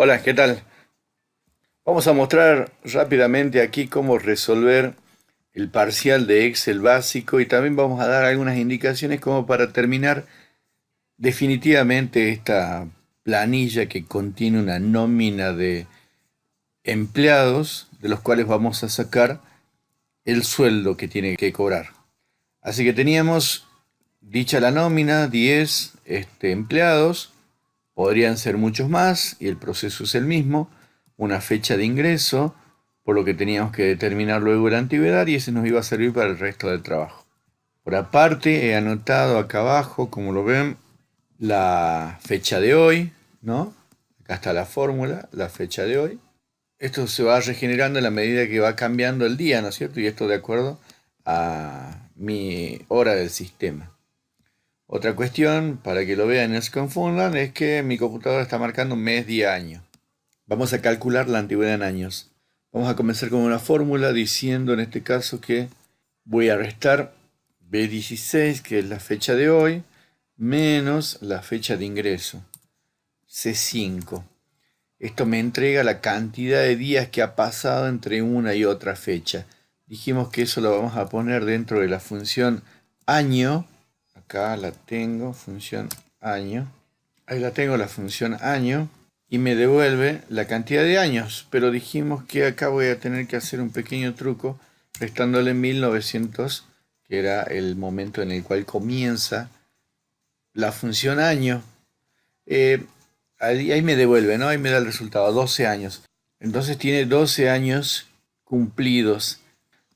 Hola, ¿qué tal? Vamos a mostrar rápidamente aquí cómo resolver el parcial de Excel básico y también vamos a dar algunas indicaciones como para terminar definitivamente esta planilla que contiene una nómina de empleados de los cuales vamos a sacar el sueldo que tiene que cobrar. Así que teníamos dicha la nómina, 10 empleados. Podrían ser muchos más y el proceso es el mismo, una fecha de ingreso, por lo que teníamos que determinar luego la antigüedad y ese nos iba a servir para el resto del trabajo. Por aparte, he anotado acá abajo, como lo ven, la fecha de hoy, ¿no? Acá está la fórmula, la fecha de hoy. Esto se va regenerando en la medida que va cambiando el día, ¿no es cierto? Y esto de acuerdo a mi hora del sistema. Otra cuestión, para que lo vean y no se confundan, es que mi computadora está marcando mes, día, año. Vamos a calcular la antigüedad en años. Vamos a comenzar con una fórmula diciendo en este caso que voy a restar B16, que es la fecha de hoy, menos la fecha de ingreso, C5. Esto me entrega la cantidad de días que ha pasado entre una y otra fecha. Dijimos que eso lo vamos a poner dentro de la función año. Acá la tengo, función año. Ahí la tengo, la función año. Y me devuelve la cantidad de años. Pero dijimos que acá voy a tener que hacer un pequeño truco restándole 1900, que era el momento en el cual comienza la función año. Ahí me devuelve, ¿no? Ahí me da el resultado, 12 años. Entonces tiene 12 años cumplidos.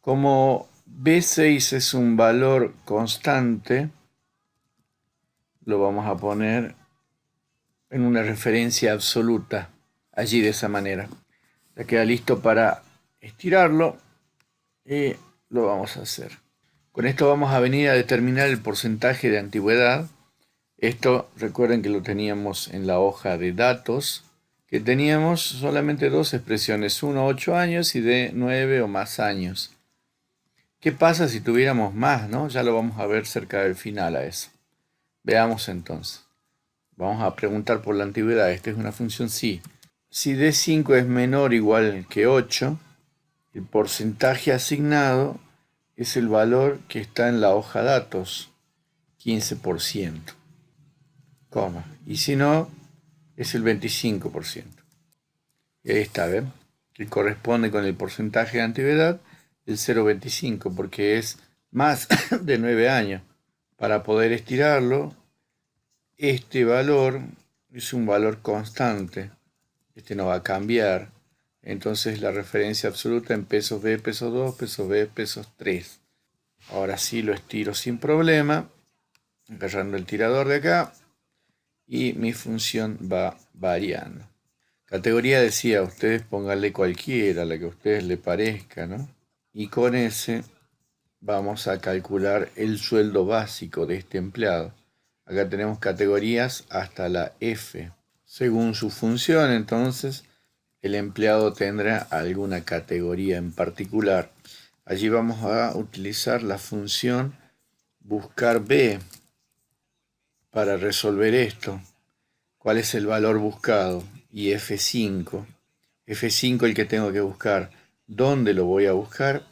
Como B6 es un valor constante, lo vamos a poner en una referencia absoluta, allí de esa manera. Ya queda listo para estirarlo y lo vamos a hacer. Con esto vamos a venir a determinar el porcentaje de antigüedad. Esto recuerden que lo teníamos en la hoja de datos, que teníamos solamente dos expresiones, 1 8 años y de 9 o más años. ¿Qué pasa si tuviéramos más, no? Ya lo vamos a ver cerca del final a eso. Veamos entonces. Vamos a preguntar por la antigüedad. Esta es una función sí. Si D5 es menor o igual que 8, el porcentaje asignado es el valor que está en la hoja datos, 15%. Coma. Y si no, es el 25%. Y ahí está, ¿ven? Que corresponde con el porcentaje de antigüedad el 0,25, porque es más de 9 años. Para poder estirarlo, este valor es un valor constante. Este no va a cambiar. Entonces la referencia absoluta en pesos B, pesos 2, pesos B, pesos 3. Ahora sí lo estiro sin problema, agarrando el tirador de acá, y mi función va variando. Categoría decía, ustedes pónganle cualquiera, la que a ustedes les parezca, ¿no? Y con ese vamos a calcular el sueldo básico de este empleado. Acá tenemos categorías hasta la F. Según su función, entonces, el empleado tendrá alguna categoría en particular. Allí vamos a utilizar la función buscar B para resolver esto. ¿Cuál es el valor buscado? Y F5. F5 el que tengo que buscar. ¿Dónde lo voy a buscar?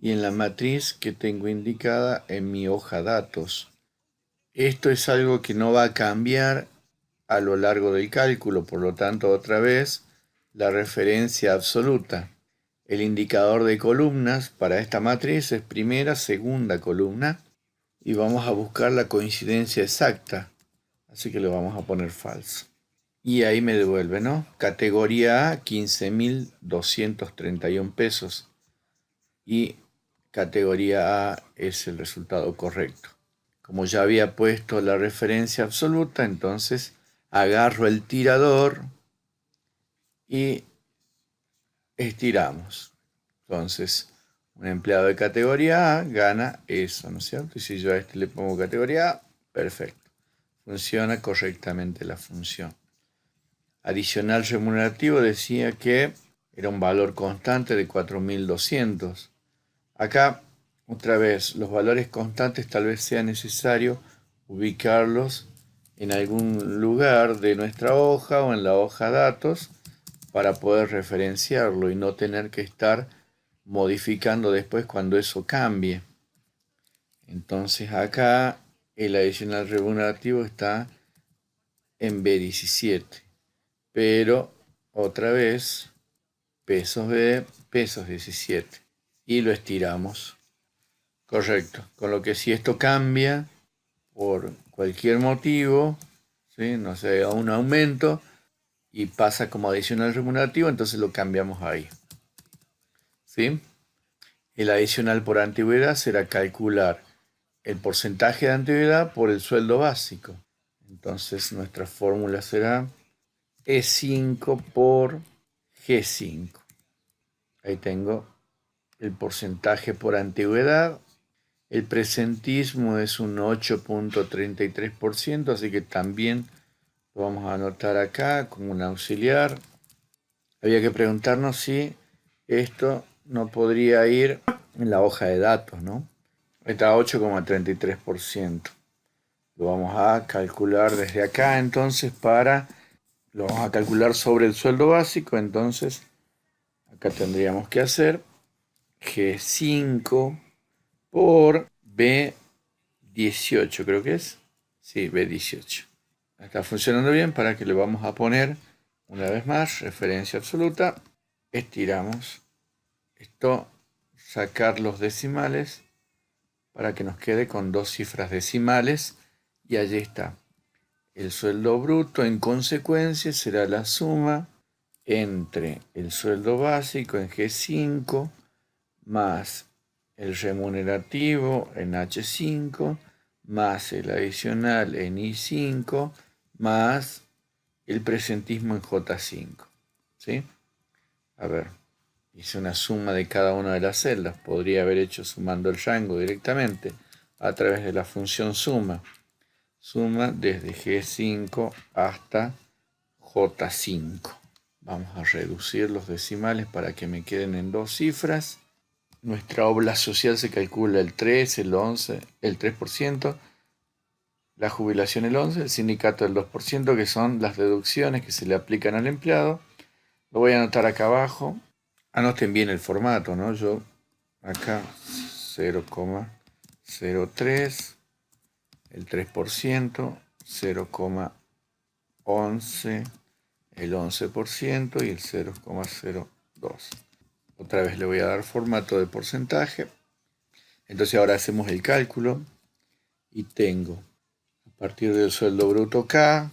Y en la matriz que tengo indicada en mi hoja datos. Esto es algo que no va a cambiar a lo largo del cálculo, por lo tanto, otra vez, la referencia absoluta. El indicador de columnas para esta matriz es primera, segunda columna, y vamos a buscar la coincidencia exacta, así que le vamos a poner falso. Y ahí me devuelve, ¿no? Categoría A, 15.231 pesos. Y categoría A es el resultado correcto. Como ya había puesto la referencia absoluta, entonces agarro el tirador y estiramos. Entonces, un empleado de categoría A gana eso, ¿no es cierto? Y si yo a este le pongo categoría A, perfecto. Funciona correctamente la función. Adicional remunerativo decía que era un valor constante de 4.200. Acá, otra vez, los valores constantes tal vez sea necesario ubicarlos en algún lugar de nuestra hoja o en la hoja datos para poder referenciarlo y no tener que estar modificando después cuando eso cambie. Entonces acá el adicional remunerativo está en B17, pero otra vez pesos B, pesos 17 y lo estiramos. Correcto, con lo que si esto cambia por cualquier motivo, ¿sí? No sé, un aumento y pasa como adicional remunerativo, entonces lo cambiamos ahí, ¿sí? El adicional por antigüedad será calcular el porcentaje de antigüedad por el sueldo básico. Entonces nuestra fórmula será E5 por G5. Ahí tengo el porcentaje por antigüedad. El presentismo es un 8.33%, así que también lo vamos a anotar acá como un auxiliar. Había que preguntarnos si esto no podría ir en la hoja de datos, ¿no? Está 8,33%. Lo vamos a calcular desde acá, entonces, lo vamos a calcular sobre el sueldo básico, entonces, acá tendríamos que hacer G5 por B18, creo que es. Sí, B18. Está funcionando bien, para que le vamos a poner, una vez más, referencia absoluta. Estiramos esto, sacar los decimales, para que nos quede con 2 cifras decimales, y allí está. El sueldo bruto, en consecuencia, será la suma entre el sueldo básico en G5 más el remunerativo en H5 más el adicional en I5 más el presentismo en J5. ¿Sí? A ver, hice una suma de cada una de las celdas. Podría haber hecho sumando el rango directamente a través de la función suma. Suma desde G5 hasta J5. Vamos a reducir los decimales para que me queden en 2 cifras. Nuestra obra social se calcula el 3, el 11, el 3%, la jubilación el 11%, el sindicato el 2%, que son las deducciones que se le aplican al empleado. Lo voy a anotar acá abajo. Anoten bien el formato, ¿no? Yo acá 0,03, el 3%, 0,11, el 11% y el 0,02. Otra vez le voy a dar formato de porcentaje. Entonces ahora hacemos el cálculo y tengo, a partir del sueldo bruto K,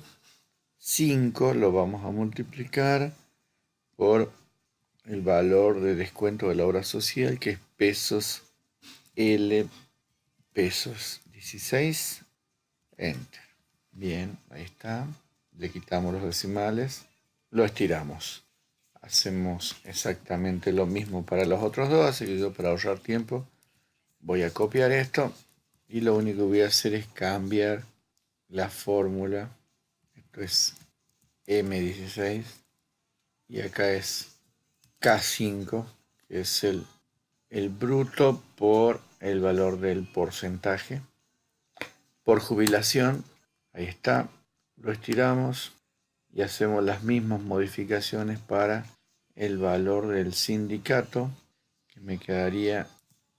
5 lo vamos a multiplicar por el valor de descuento de la obra social, que es pesos L, pesos 16, enter. Bien, ahí está. Le quitamos los decimales, lo estiramos. Hacemos exactamente lo mismo para los otros dos, así que yo, para ahorrar tiempo, voy a copiar esto y lo único que voy a hacer es cambiar la fórmula. Esto es M16 y acá es K5, que es el bruto por el valor del porcentaje. Por jubilación, ahí está, lo estiramos y hacemos las mismas modificaciones para el valor del sindicato, que me quedaría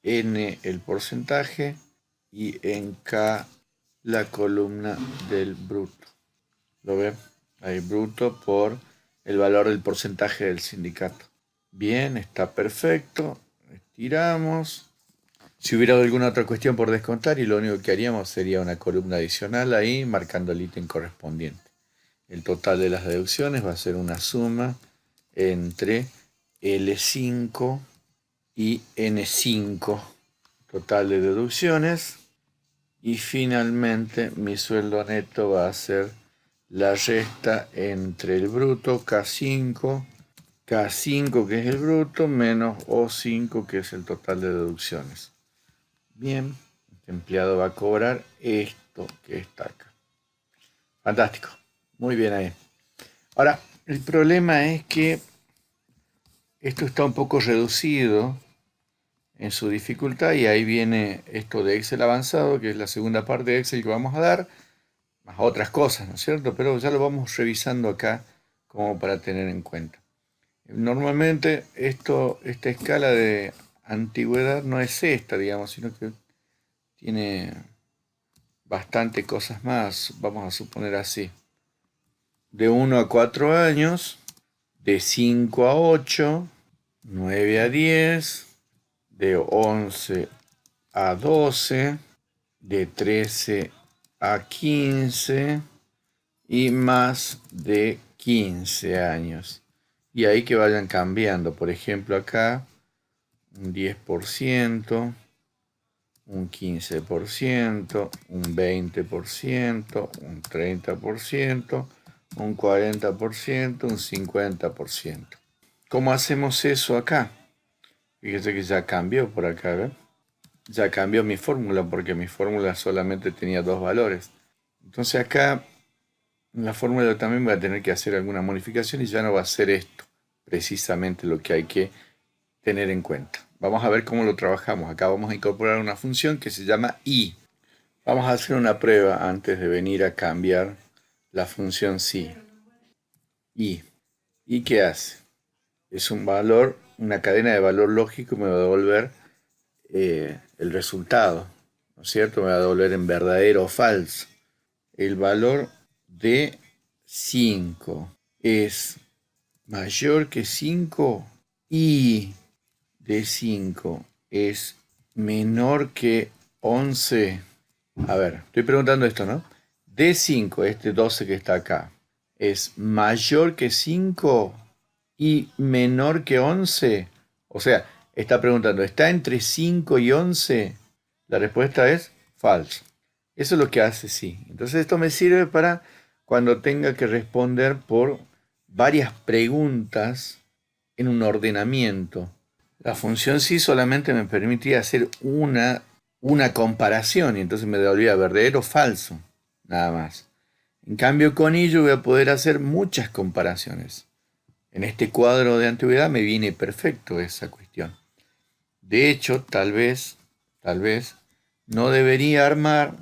N el porcentaje y en K la columna del bruto. ¿Lo ven? Ahí bruto por el valor del porcentaje del sindicato. Bien, está perfecto. Estiramos. Si hubiera alguna otra cuestión por descontar, y lo único que haríamos sería una columna adicional ahí marcando el ítem correspondiente. El total de las deducciones va a ser una suma entre L5 y N5. Total de deducciones. Y finalmente mi sueldo neto va a ser la resta entre el bruto K5 que es el bruto, menos O5, que es el total de deducciones. Bien, este empleado va a cobrar esto que está acá. Fantástico, muy bien ahí. Ahora, el problema es que esto está un poco reducido en su dificultad, y ahí viene esto de Excel avanzado, que es la segunda parte de Excel que vamos a dar, más otras cosas, ¿no es cierto? Pero ya lo vamos revisando acá como para tener en cuenta. Normalmente esta escala de antigüedad no es esta, digamos, sino que tiene bastante cosas más, vamos a suponer así. De 1 a 4 años, de 5 a 8, 9 a 10, de 11 a 12, de 13 a 15 y más de 15 años. Y ahí que vayan cambiando. Por ejemplo, acá un 10%, un 15%, un 20%, un 30%, un 40%, un 50%. ¿Cómo hacemos eso acá? Fíjese que ya cambió por acá, ¿ves? Ya cambió mi fórmula porque mi fórmula solamente tenía dos valores. Entonces acá en la fórmula también voy a tener que hacer alguna modificación y ya no va a ser esto precisamente lo que hay que tener en cuenta. Vamos a ver cómo lo trabajamos. Acá vamos a incorporar una función que se llama i. Vamos a hacer una prueba antes de venir a cambiar la función si. I. ¿Y qué hace? Es un valor, una cadena de valor lógico, me va a devolver el resultado, ¿no es cierto? Me va a devolver en verdadero o falso. El valor de 5 es mayor que 5 y de 5 es menor que 11. A ver, estoy preguntando esto, ¿no? De 5, este 12 que está acá, es mayor que 5 y menor que 11. O sea, está preguntando, ¿está entre 5 y 11? La respuesta es falso. Eso es lo que hace sí. Entonces esto me sirve para cuando tenga que responder por varias preguntas en un ordenamiento. La función sí solamente me permitía hacer una comparación y entonces me devolvía verdadero o falso, nada más. En cambio con ello voy a poder hacer muchas comparaciones. En este cuadro de antigüedad me viene perfecto esa cuestión. De hecho, tal vez, no debería armar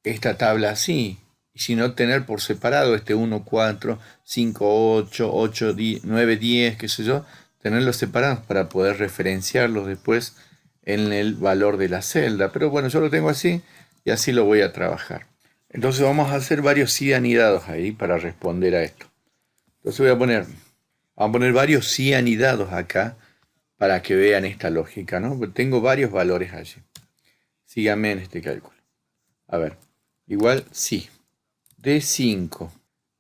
esta tabla así, sino tener por separado este 1, 4, 5, 8, 8, 9, 10, qué sé yo, tenerlos separados para poder referenciarlos después en el valor de la celda. Pero bueno, yo lo tengo así y así lo voy a trabajar. Entonces vamos a hacer varios sí anidados ahí para responder a esto. Entonces vamos a poner varios sí anidados acá para que vean esta lógica, ¿no? Tengo varios valores allí. Síganme en este cálculo. A ver, igual sí. D5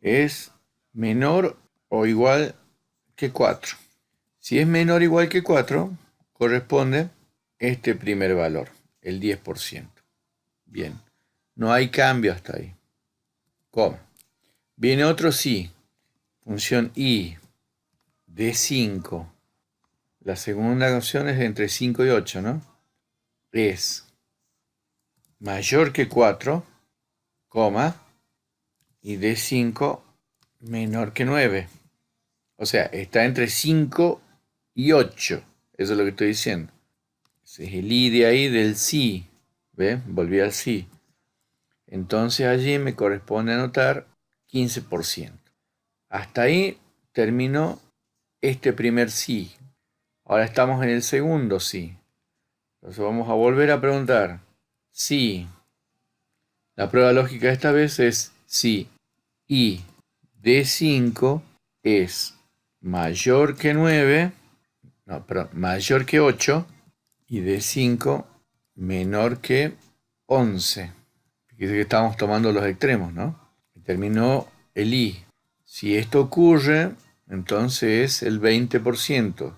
es menor o igual que 4. Si es menor o igual que 4, corresponde este primer valor, el 10%. Bien, no hay cambio hasta ahí. ¿Cómo? Viene otro sí. Función i de 5. La segunda opción es entre 5 y 8, ¿no? Es mayor que 4, coma, y de 5 menor que 9. O sea, está entre 5 y 8. Eso es lo que estoy diciendo. Ese es el i de ahí del sí. ¿Ve? Volví al sí. Entonces allí me corresponde anotar 15%. Hasta ahí terminó este primer sí. Ahora estamos en el segundo sí. Entonces vamos a volver a preguntar. Sí. La prueba lógica esta vez es si i de 5 es mayor que 9, no, perdón, mayor que 8 y de 5 menor que 11. Fíjese que estamos tomando los extremos, ¿no? Y terminó el i. Si esto ocurre, entonces es el 20%.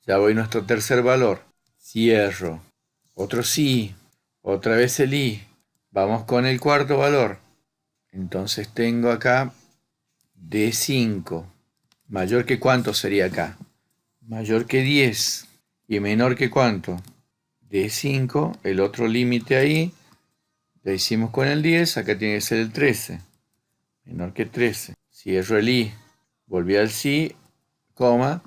Ya voy a nuestro tercer valor. Cierro. Otro sí. Otra vez el i. Vamos con el cuarto valor. Entonces tengo acá D5. ¿Mayor que cuánto sería acá? Mayor que 10. ¿Y menor que cuánto? D5. El otro límite ahí. Lo hicimos con el 10. Acá tiene que ser el 13. Menor que 13. Cierro el i. Volví al sí. Coma.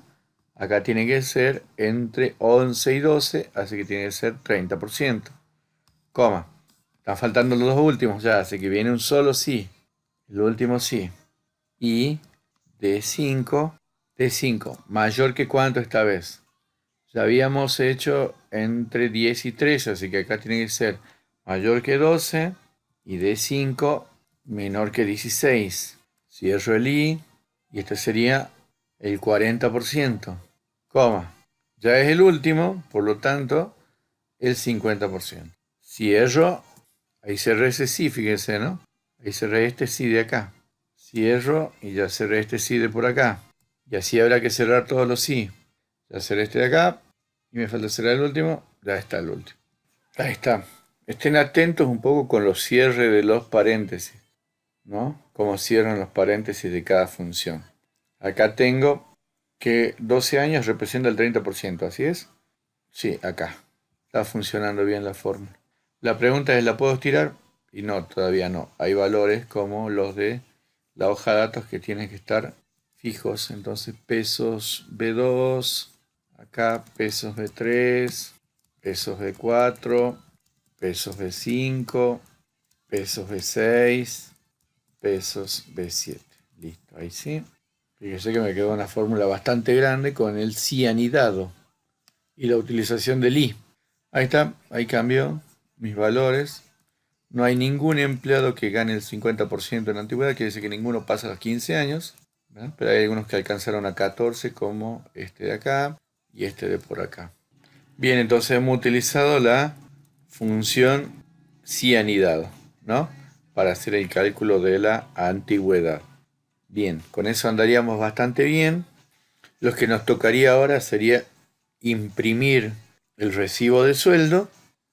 Acá tiene que ser entre 11 y 12. Así que tiene que ser 30%. Coma. Están faltando los dos últimos ya. Así que viene un solo sí. El último sí. Y de 5 D5, mayor que cuánto esta vez. Ya habíamos hecho entre 10 y 13, así que acá tiene que ser mayor que 12 y D5 menor que 16. Cierro el I y este sería el 40%, coma. Ya es el último, por lo tanto, el 50%. Cierro, ahí cerré ese sí, fíjense, ¿no? Ahí cerré este sí de acá. Cierro y ya cerré este sí de por acá. Y así habrá que cerrar todos los sí. Ya cerré este de acá y me falta cerrar el último. Ya está el último. Ahí está. Estén atentos un poco con los cierres de los paréntesis, ¿no? Cómo cierran los paréntesis de cada función. Acá tengo que 12 años representa el 30%, ¿así es? Sí, acá. Está funcionando bien la fórmula. La pregunta es, ¿la puedo estirar? Y no, todavía no. Hay valores como los de la hoja de datos que tienen que estar fijos. Entonces, pesos B2, acá pesos B3, pesos B4, pesos B5, pesos B6, pesos B7. Listo, ahí sí. Fíjese que me quedó una fórmula bastante grande con el cianidado y la utilización del I. Ahí está, ahí cambió mis valores. No hay ningún empleado que gane el 50% en la antigüedad, quiere decir que ninguno pasa los 15 años, ¿verdad? Pero hay algunos que alcanzaron a 14, como este de acá y este de por acá. Bien, entonces hemos utilizado la función cianidado, ¿no? Para hacer el cálculo de la antigüedad. Bien, con eso andaríamos bastante bien. Lo que nos tocaría ahora sería imprimir el recibo de sueldo,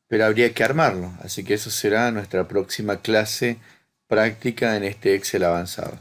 pero habría que armarlo. Así que eso será nuestra próxima clase práctica en este Excel avanzado.